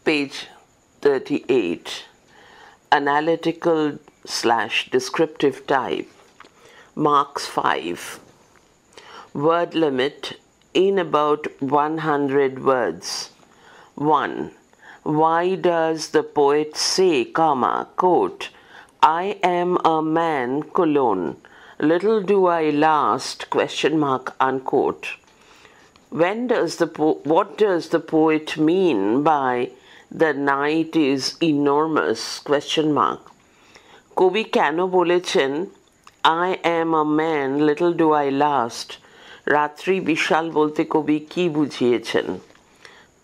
Page 38. Analytical / descriptive type. Marks 5. Word limit in about 100 words. 1. Why does the poet say, quote, I am a man, colon, little do I last, ? Unquote. What does the poet mean by the night is enormous? ? কবি কেন বলেছেন I am a man, little do I last? রাত্রি বিশাল বলতে কবি কি বুঝিয়েছেন?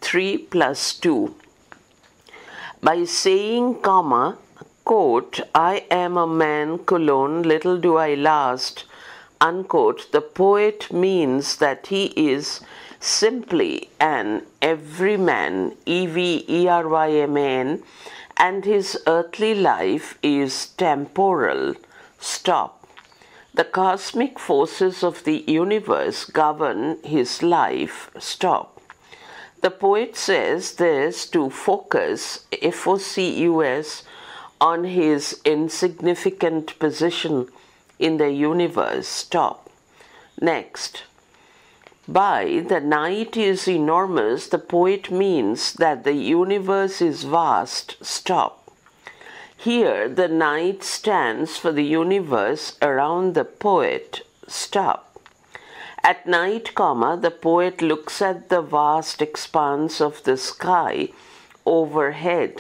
3 + 2. By saying, quote, I am a man, colon, little do I last, unquote, the poet means that he is simply an everyman, everyman, and his earthly life is temporal. Stop. The cosmic forces of the universe govern his life. Stop. The poet says this to focus, F-O-C-U-S, on his insignificant position in the universe. Stop. Next. By the night is enormous, the poet means that the universe is vast. Stop. Here, the night stands for the universe around the poet. Stop. At night, the poet looks at the vast expanse of the sky overhead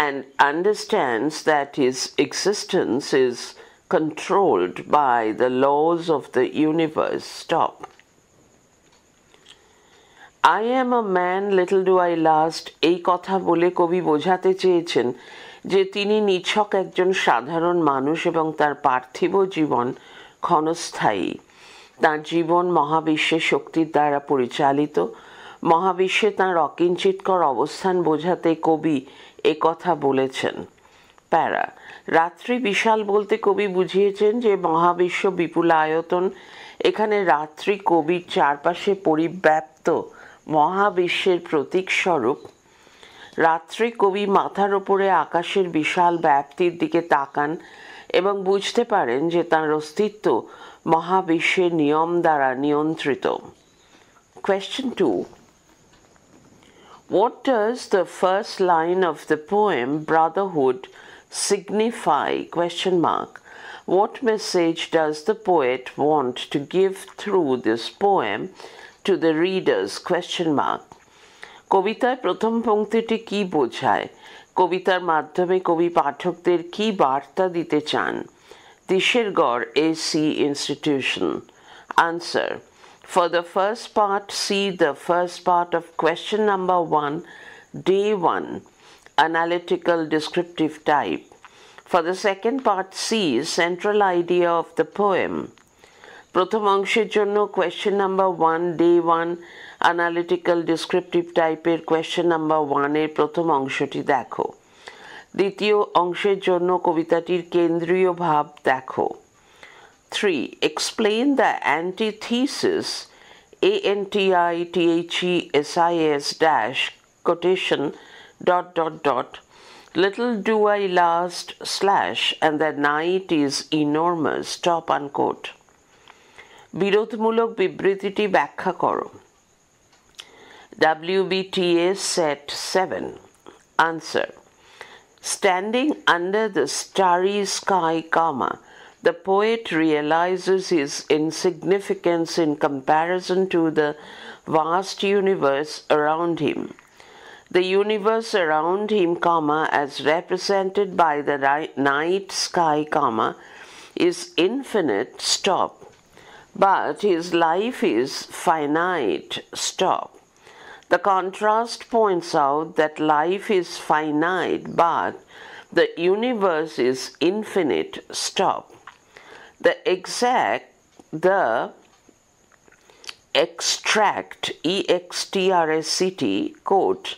and understands that his existence is controlled by the laws of the universe. Stop. I am a man, little do I last, এই কথা বলে কবি বোঝাতে চেয়েছেন যে তিনি নিছক একজন সাধারণ মানুষ এবং তার পার্থিব জীবন ক্ষণস্থায়ী। তাঁর জীবন মহাবিশ্বের শক্তির দ্বারা পরিচালিত। মহাবিশ্বে তাঁর অকিঞ্চিৎকর অবস্থান বোঝাতে কবি একথা বলেছেন। প্যারা। রাত্রি বিশাল বলতে কবি বুঝিয়েছেন যে মহাবিশ্ব বিপুল আয়তন। এখানে রাত্রি কবির চারপাশে পরিব্যাপ্ত মহাবিশ্বের প্রতীক স্বরূপ। রাত্রি কবি মাথার ওপরে আকাশের বিশাল ব্যাপ্তির দিকে তাকান এবং বুঝতে পারেন যে তাঁর অস্তিত্ব মহাবিশ্বের নিয়ম দ্বারা নিয়ন্ত্রিত। Question 2. What does the first line of the poem Brotherhood signify? ? What message does the poet want to give through this poem to the readers? ? কবিতায় প্রথম পংক্তিটি কি বোঝায়? কবিতার মাধ্যমে কবি পাঠকদের কি বার্তা দিতে চান? Disergarh AC Institution. Answer. For the first part, see the first part of question number 1, day 1, analytical descriptive type. For the second part, see central idea of the poem. প্রথম অংশের জন্য question number 1, day 1, analytical descriptive টাইপের question number 1 এর প্রথম অংশটি দেখো। দ্বিতীয় অংশের জন্য কবিতাটির কেন্দ্রীয় ভাব দেখো। 3. Explain the antithesis antithesis quotation ... little do I last / and the night is enormous. Stop. Unquote. বিরোধমূলক বিবৃতিটি ব্যাখ্যা করো। WBTA set 7. Answer. Standing under the starry sky, the poet realizes his insignificance in comparison to the vast universe around him. The universe around him, as represented by the night sky, is infinite. Stop. But his life is finite. Stop. The contrast points out that life is finite, but the universe is infinite. Stop. The extract, EXTRACT, quote,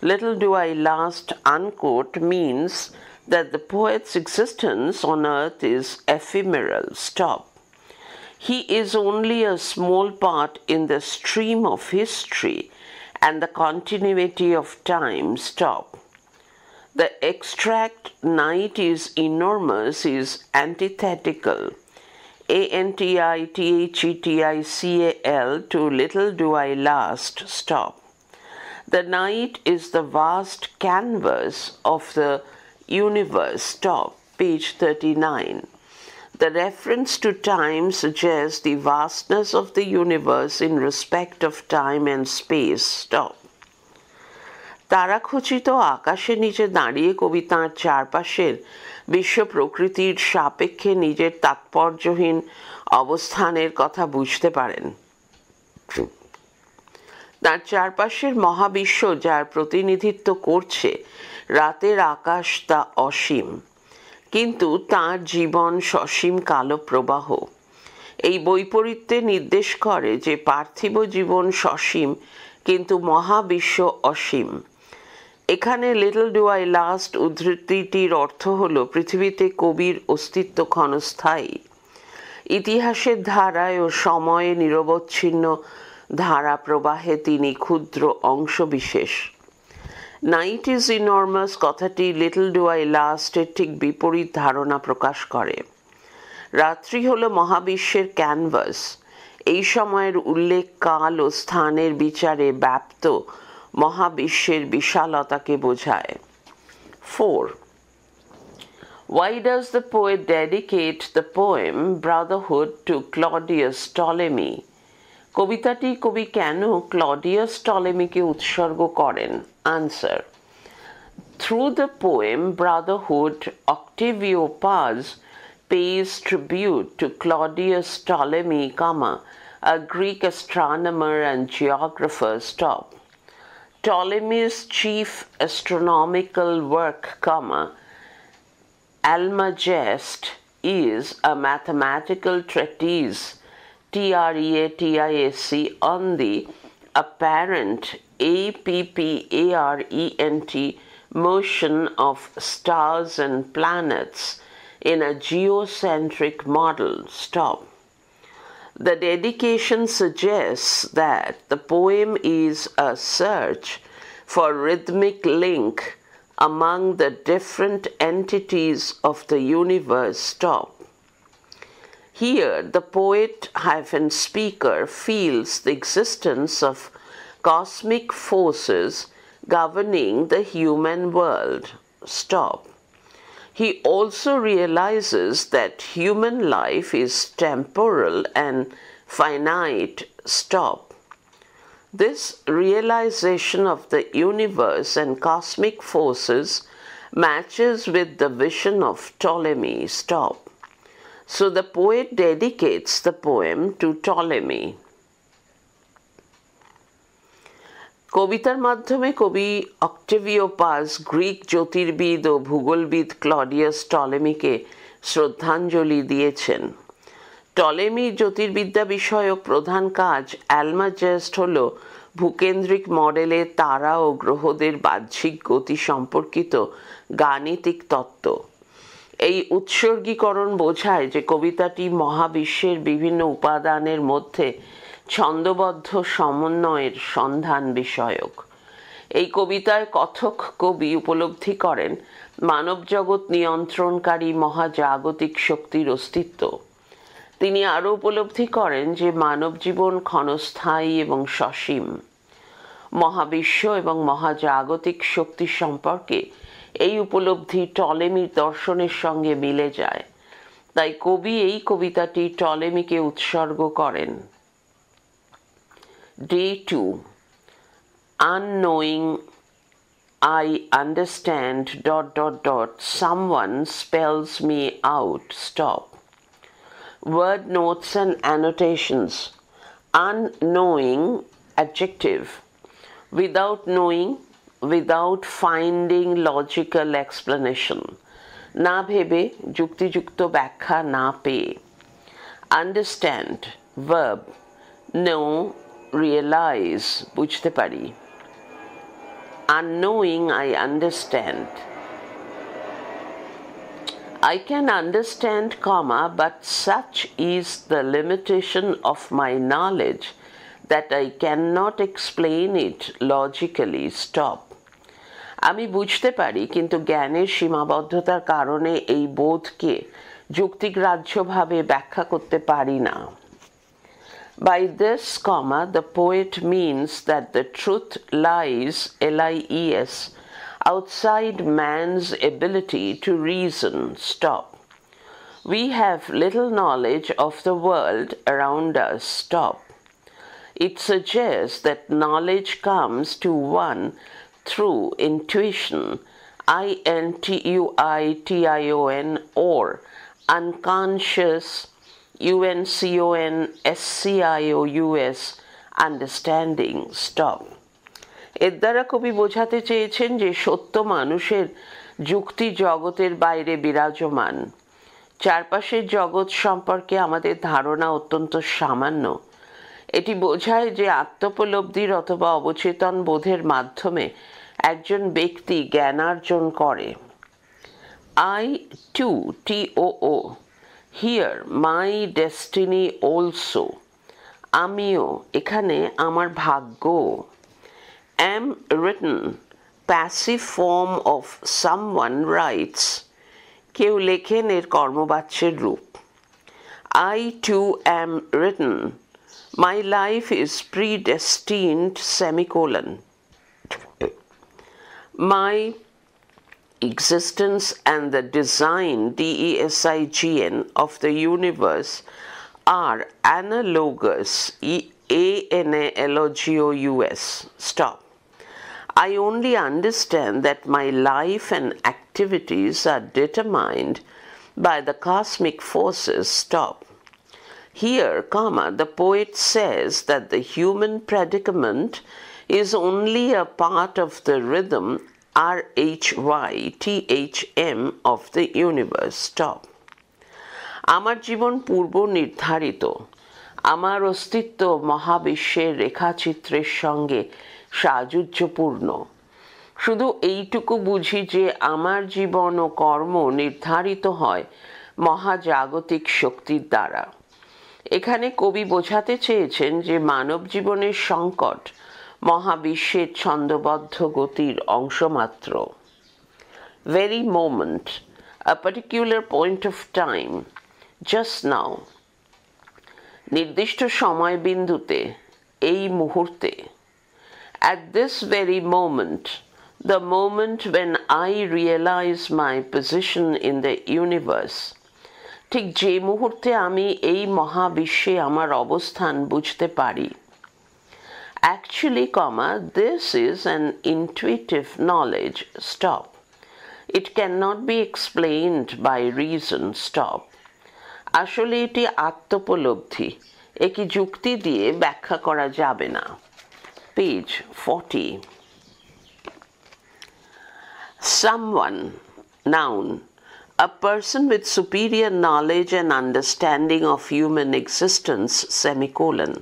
little do I last, unquote, means that the poet's existence on earth is ephemeral. Stop. He is only a small part in the stream of history and the continuity of time, stop. The extract night is enormous is antithetical. ANTITHETICAL to little do I last, stop. The night is the vast canvas of the universe, stop. Page 39. The reference to time suggests the vastness of the universe in respect of time and space, stop. তারাখচিত আকাশের নিচে দাঁড়িয়ে কবি তাঁর চারপাশের বিশ্ব প্রকৃতির সাপেক্ষে নিজের তাৎপর্যহীন অবস্থানের কথা বুঝতে পারেন। তার চারপাশের মহাবিশ্ব যার প্রতিনিধিত্ব করছে রাতের আকাশ তা অসীম, কিন্তু তার জীবন সসীম কালো প্রবাহ। এই বৈপরীত্যে নির্দেশ করে যে পার্থিব জীবন সসীম কিন্তু মহাবিশ্ব অসীম। এখানে লিটল ডু আই লাস্ট উদ্ধৃতিটির অর্থ হল পৃথিবীতে কবির অস্তিত্ব ক্ষণস্থায়ী। ইতিহাসের ধারায় ও সময়ে নিরবচ্ছিন্ন ধারা প্রবাহে তিনি ক্ষুদ্র অংশবিশেষ। নাইট ইজ ইনর্মাস কথাটি লিটল ডু আই লাস্টের ঠিক বিপরীত ধারণা প্রকাশ করে। রাত্রি হল মহাবিশ্বের ক্যানভাস। এই সময়ের উল্লেখ কাল ও স্থানের বিচারে ব্যাপ্ত মহাবিশ্বের বিশালতাকে বোঝায়। 4. Why does the poet dedicate the poem Brotherhood to Claudius Ptolemy? কবিতাটি কবি কেন ক্লডিয়াস টলেমিকে উৎসর্গ করেন? Answer. Through the poem Brotherhood, Octavio Paz pays tribute to Claudius Ptolemy, a Greek astronomer and geographer, stop. Ptolemy's chief astronomical work, Almagest, is a mathematical treatise, TREATISC, on the apparent APPARENT motion of stars and planets in a geocentric model, stop. The dedication suggests that the poem is a search for rhythmic link among the different entities of the universe, stop. Here, the poet-speaker feels the existence of cosmic forces governing the human world, stop. He also realizes that human life is temporal and finite, stop. This realization of the universe and cosmic forces matches with the vision of Ptolemy, stop. So the poet dedicates the poem to Ptolemy. কবিতার মাধ্যমে কবি অক্টেভিও পাজ Greek জ্যোতির্বিদ ও ভূগোলবিদ Claudius টলেমিকে শ্রদ্ধাঞ্জলি দিয়েছেন। টলেমির জ্যোতির্বিদ্যা বিষয়ক প্রধান কাজ অ্যালমাজেস্ট হল ভূকেন্দ্রিক মডেলে তারা ও গ্রহদের বাহ্যিক গতি সম্পর্কিত গাণিতিক তত্ত্ব। এই উৎসর্গীকরণ বোঝায় যে কবিতাটি মহাবিশ্বের বিভিন্ন উপাদানের মধ্যে ছন্দবদ্ধ সমন্বয়ের সন্ধান বিষয়ক। এই কবিতায় কথক কবি উপলব্ধি করেন মানবজগৎ নিয়ন্ত্রণকারী মহাজাগতিক শক্তির অস্তিত্ব। তিনি আরও উপলব্ধি করেন যে মানব জীবন ক্ষণস্থায়ী এবং সসীম। মহাবিশ্ব এবং মহাজাগতিক শক্তি সম্পর্কে এই উপলব্ধি টলেমির দর্শনের সঙ্গে মিলে যায়। তাই কবি এই কবিতাটি টলেমিকে উৎসর্গ করেন। Day 2. Unknowing I understand ... someone spells me out, stop. Word notes and annotations. Unknowing, adjective. Without knowing, without finding logical explanation. না ভেবে যুক্তিযুক্ত ব্যাখ্যা না পেয়ে। Understand, verb. Know, realize, বুঝতে পারি। Unknowing, I understand. I can understand, but such is the limitation of my knowledge that I cannot explain it logically. Stop. আমি বুঝতে পারি, কিন্তু জ্ঞানের সীমাবদ্ধতার কারণে এই বোধকে যুক্তিগ্রাহ্যভাবে ব্যাখ্যা করতে পারি না। By this, the poet means that the truth lies, lies, outside man's ability to reason. Stop. We have little knowledge of the world around us. Stop. It suggests that knowledge comes to one through intuition, intuition, or unconscious, unconscious, understanding. Stop. এর দ্বারা কবি বোঝাতে চেয়েছেন যে সত্য মানুষের যুক্তি জগতের বাইরে বিরাজমান। চারপাশের জগৎ সম্পর্কে আমাদের ধারণা অত্যন্ত সামান্য। এটি বোঝায় যে আত্মোপলব্ধির অথবা অবচেতন বোধের মাধ্যমে একজন ব্যক্তি জ্ঞানার্জন করে। I too, T-O-O, here my destiny also, আমিও, এখানে আমার ভাগ্য। Am written, passive form of someone writes, কেউ লেখেন এর কর্মবাচ্যের রূপ। I too am written, my life is predestined, semicolon. My existence and the design, DESIGN, of the universe are analogous, ANALOGOUS. Stop. I only understand that my life and activities are determined by the cosmic forces. Stop. Here, the poet says that the human predicament is only a part of the rhythm RHYTHM of the universe. Stop. আমার জীবন পূর্ব নির্ধারিত। আমার অস্তিত্ব মহাবিশ্বের রেখাচিত্রের সঙ্গে সাযুজ্যপূর্ণ। শুধু এইটুকু বুঝি যে আমার জীবন ও কর্ম নির্ধারিত হয় মহাজাগতিক শক্তির দ্বারা। এখানে কবি বোঝাতে চেয়েছেন যে মানব জীবনের সংকট মহাবিশ্বের ছন্দবদ্ধ গতির অংশমাত্র। Very moment, a particular point of time, just now, নির্দিষ্ট সময় বিন্দুতে, এই মুহূর্তে। At this very moment, the moment when I realize my position in the universe, ঠিক যে মুহূর্তে আমি এই মহাবিশ্বে আমার অবস্থান বুঝতে পারি। Actually, this is an intuitive knowledge. Stop. It cannot be explained by reason. Stop. আসলে এটি আত্মোপলব্ধি, একে যুক্তি দিয়ে ব্যাখ্যা করা যাবে না। Page 40. Someone, noun, a person with superior knowledge and understanding of human existence, semicolon.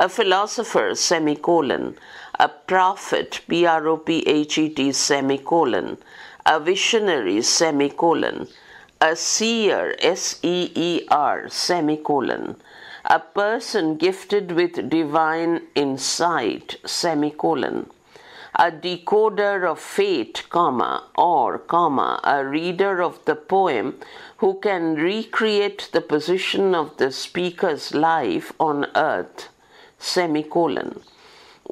A philosopher, semicolon. A prophet, prophet, semicolon. A visionary, semicolon. A seer, seer, semicolon. A person gifted with divine insight, semicolon. A decoder of fate, or, a reader of the poem who can recreate the position of the speaker's life on earth, semicolon.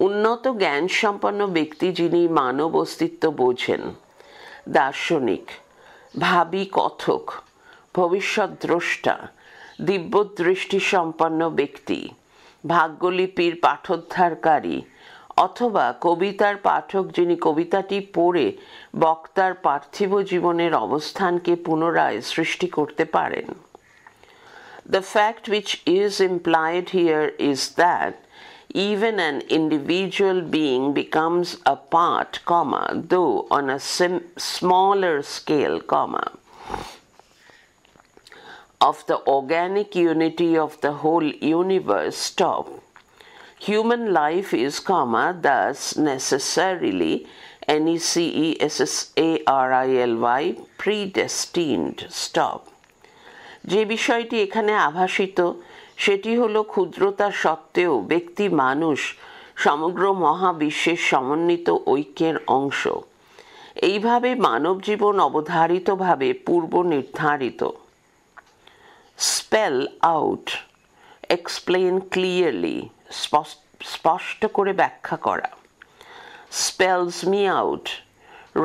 উন্নত জ্ঞান সম্পন্ন ব্যক্তি যিনি মানব অস্তিত্ব বোঝেন, দার্শনিক, ভাবী কথক, ভবিষ্যৎ দ্রষ্টা, দিব্যদৃষ্টি সম্পন্ন ব্যক্তি, ভাগ্যলিপির পাঠোদ্ধারকারী, অথবা কবিতার পাঠক যিনি কবিতাটি পড়ে বক্তার পার্থিব জীবনের অবস্থানকে পুনরায় সৃষ্টি করতে পারেন। The fact which is implied here is that even an individual being becomes a part, though on a smaller scale, of the organic unity of the whole universe. Stop. Human life is, thus necessarily, necessarily, predestined. Stop. যে বিষয়টি এখানে আভাসিত সেটি হলো ক্ষুদ্রতা সত্ত্বেও ব্যক্তি মানুষ সমগ্র মহাবিশ্বের সমন্বিত ঐক্যের অংশ। এইভাবে মানব জীবন অবধারিতভাবে পূর্ব নির্ধারিত। স্পেল আউট, এক্সপ্লেন ক্লিয়ারলি, স্পষ্ট করে ব্যাখ্যা করা। Spells me out,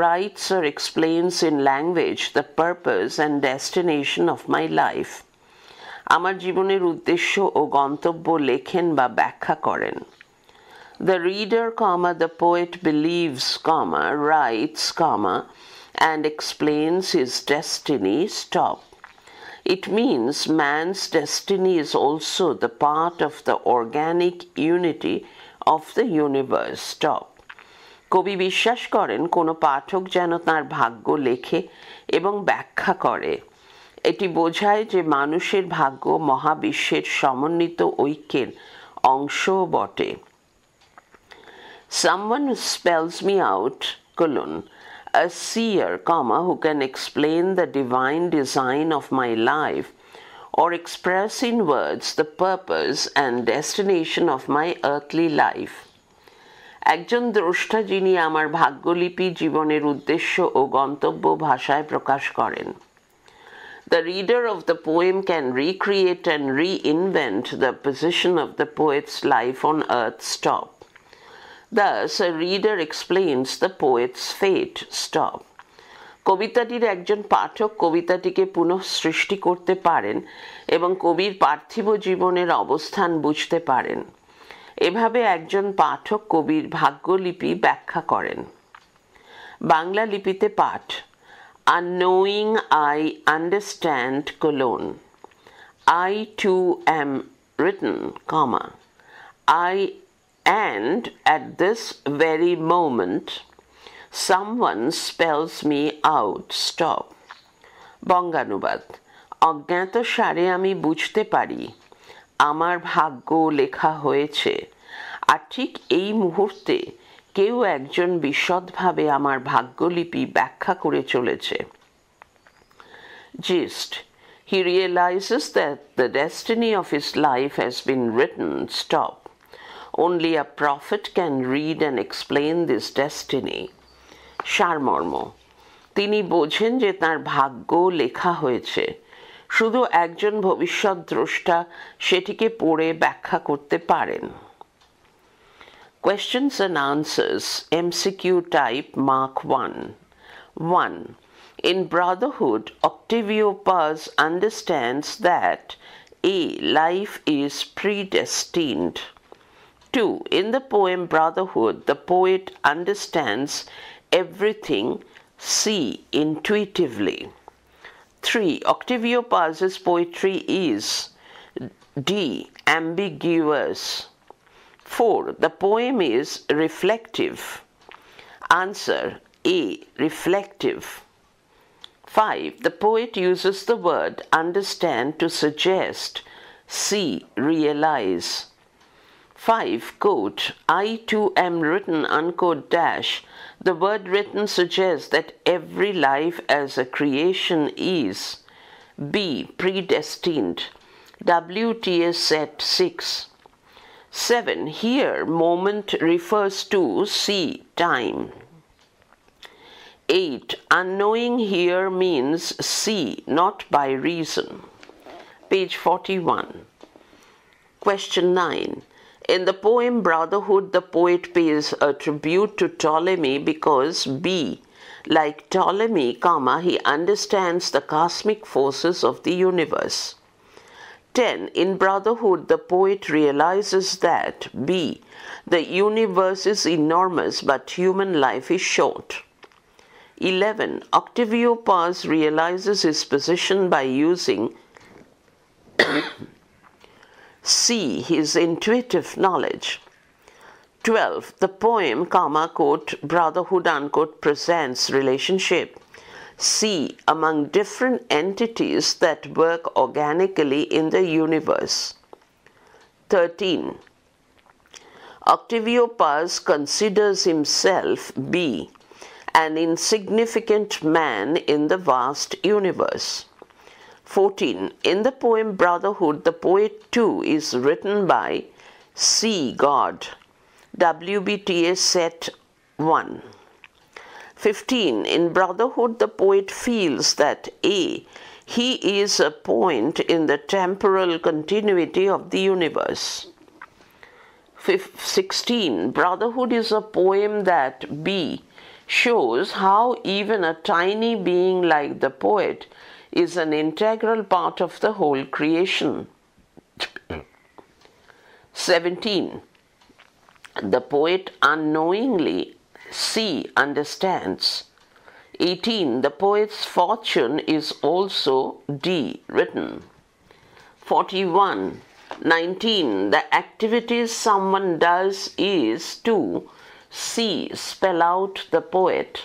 writes or explains in language the purpose and destination of my life. আমার জীবনের উদ্দেশ্য ও গন্তব্য লেখেন বা ব্যাখ্যা করেন। The reader, the poet believes, writes, and explains his destiny, stop. It means man's destiny is also the part of the organic unity of the universe, stop. কবি বিশ্বাস করেন কোনো পাঠক যেন তাঁর ভাগ্য লেখে এবং ব্যাখ্যা করে। এটি বোঝায় যে মানুষের ভাগ্য মহাবিশ্বের সমন্বিত ঐক্যের অংশও বটে। Someone who spells me out, a seer, who can explain the divine design of my life or express in words the purpose and destination of my earthly life. একজন দ্রষ্টা যিনি আমার ভাগ্যলিপি, জীবনের উদ্দেশ্য ও গন্তব্য ভাষায় প্রকাশ করেন। The reader of the poem can recreate and reinvent the position of the poet's life on earth, stop. Thus, a reader explains the poet's fate, stop. কবিতাটির একজন পাঠক কবিতাটিকে পুনঃসৃষ্টি করতে পারেন এবং কবির পার্থিব জীবনের অবস্থান বুঝতে পারেন। এভাবে একজন পাঠক কবির ভাগ্যলিপি ব্যাখ্যা করেন। বাংলা লিপিতে পাঠ। Unknowing I understand, I too am written, and at this very moment someone spells me out, stop. বঙ্গানুবাদ। অজ্ঞাত সারে আমি বুঝতে পারি আমার ভাগ্য লেখা হয়েছে, আর ঠিক এই মুহূর্তে কেউ একজন বিশদভাবে আমার ভাগ্যলিপি ব্যাখ্যা করে চলেছে। Gist. He realizes that the destiny of his life has been written, stop. Only a prophet can read and explain this destiny. সারমর্ম। তিনি বোঝেন যে তাঁর ভাগ্য লেখা হয়েছে, শুধু একজন ভবিষ্যৎ দ্রষ্টা সেটিকে পড়ে ব্যাখ্যা করতে পারেন। Questions and answers, MCQ type, Mark 1. 1. In Brotherhood, Octavio Paz understands that A. Life is predestined. 2. In the poem Brotherhood, the poet understands everything C. intuitively. 3. Octavio Paz's poetry is D. ambiguous. 4. The poem is reflective. Answer A. Reflective. 5. The poet uses the word understand to suggest C. Realize. 5. Quote, I too am written, unquote, dash. The word written suggests that every life as a creation is B. Predestined. WTS set 6. 7. Here, moment refers to C. Time. 8. Unknowing here means C. Not by reason. Page 41. Question 9. In the poem Brotherhood, the poet pays a tribute to Ptolemy because B. Like Ptolemy, he understands the cosmic forces of the universe. 10. In Brotherhood, the poet realizes that B. The universe is enormous but human life is short. 11. Octavio Paz realizes his position by using C. His intuitive knowledge. 12. The poem, quote, Brotherhood, unquote, presents relationship C. among different entities that work organically in the universe. 13. Octavio Paz considers himself B. an insignificant man in the vast universe. 14. In the poem Brotherhood, the poet too is written by C. God. WBTA set 1. 15. In Brotherhood, the poet feels that A. He is a point in the temporal continuity of the universe. 16. Brotherhood is a poem that B. shows how even a tiny being like the poet is an integral part of the whole creation. 17. The poet unknowingly C. understands. 18. The poet's fortune is also D. written. 41. 19. The activities someone does is to C. spell out the poet.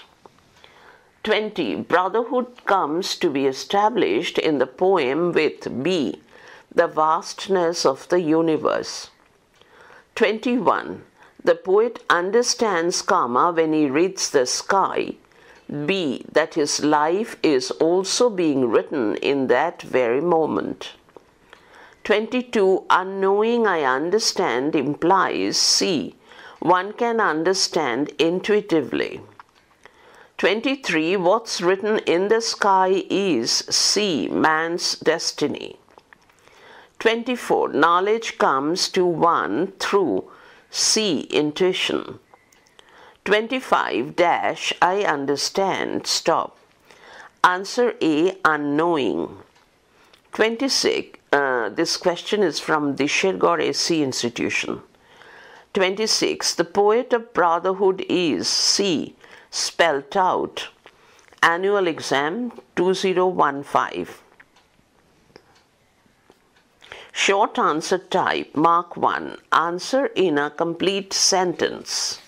20. Brotherhood comes to be established in the poem with B. the vastness of the universe. 21. The poet understands karma when he reads the sky. B. that his life is also being written in that very moment. 22. Unknowing I understand implies C. one can understand intuitively. 23. What's written in the sky is C. man's destiny. 24. Knowledge comes to one through C. intuition. 25 dash I understand stop. Answer A. unknowing. 26. This question is from the Shergore AC Institution. 26. The poet of Brotherhood is C. spelt out. Annual exam 2015. Short answer type. Mark 1. Answer in a complete sentence.